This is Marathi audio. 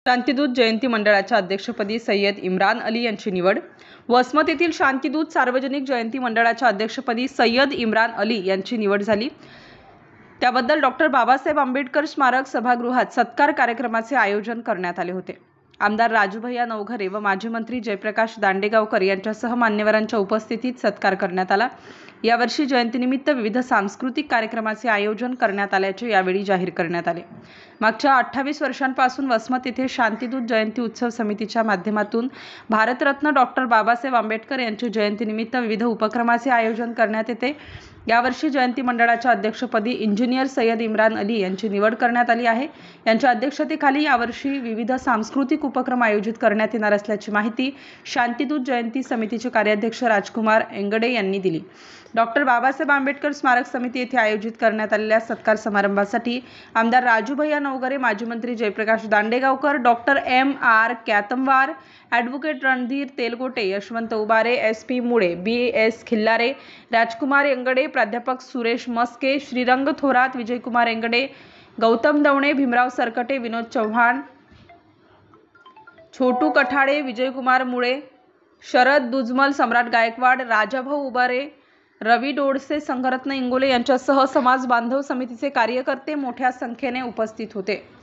शांतीदूत जयंती मंडळाच्या अध्यक्षपदी सय्यद इम्रान अली यांची निवड। वसमत येथील शांतीदूत सार्वजनिक जयंती मंडळाच्या अध्यक्षपदी सय्यद इम्रान अली यांची निवड झाली। त्याबद्दल डॉ. बाबासाहेब आंबेडकर स्मारक सभागृहात सत्कार कार्यक्रमाचे आयोजन करण्यात आले होते। आमदार राजूभैया नवघरे व माजी मंत्री जयप्रकाश दांडेगावकर यांच्यासह मान्यवरांच्या उपस्थितीत सत्कार करण्यात आला। यावर्षी जयंतीनिमित्त विविध सांस्कृतिक कार्यक्रमाचे आयोजन करण्यात आल्याचे यावेळी जाहीर करण्यात आले। मागच्या 28 वर्षांपासून वसमत येथे शांतीदूत जयंती उत्सव समितीच्या माध्यमातून भारतरत्न डॉ. बाबासाहेब आंबेडकर यांच्या जयंतीनिमित्त विविध उपक्रमाचे आयोजन करण्यात येते। यावर्षी जयंती मंडळाच्या अध्यक्षपदी इंजिनियर सय्यद इम्रान अली यांची निवड करण्यात आली आहे। यांच्या अध्यक्षतेखाली यावर्षी विविध सांस्कृतिक उपक्रम आयोजित करण्यात येणार असल्याची माहिती शांतीदूत जयंती समितीचे कार्याध्यक्ष राजकुमार एंगडे यांनी दिली। डॉ. बाबासाहेब आंबेडकर स्मारक समिती येथे आयोजित करण्यात आलेल्या सत्कार समारंभासाठी आमदार राजूभैया नवघरे, माजी मंत्री जयप्रकाश दांडेगावकर, डॉ. M.R. क्यातमवार, ॲडव्होकेट रणधीर तेलगोटे, यशवंत उबारे, SP मुळे, B.S. खिल्लारे, राजकुमार एंगडे, प्राध्यापक सुरेश मस्के, श्रीरंग थोरात, विजयकुमार एंगडे, गौतम दवणे, भीमराव सरकटे, विनोद चव्हाण, छोटू कठाळे, विजयकुमार मुळे, शरद दुजमल, सम्राट गायकवाड, राजाभाऊ उबारे, रवी डोडसे, संघरत्न इंगोले यांच्यासह समाज बांधव समितीचे कार्यकर्ते मोठ्या संख्येने उपस्थित होते।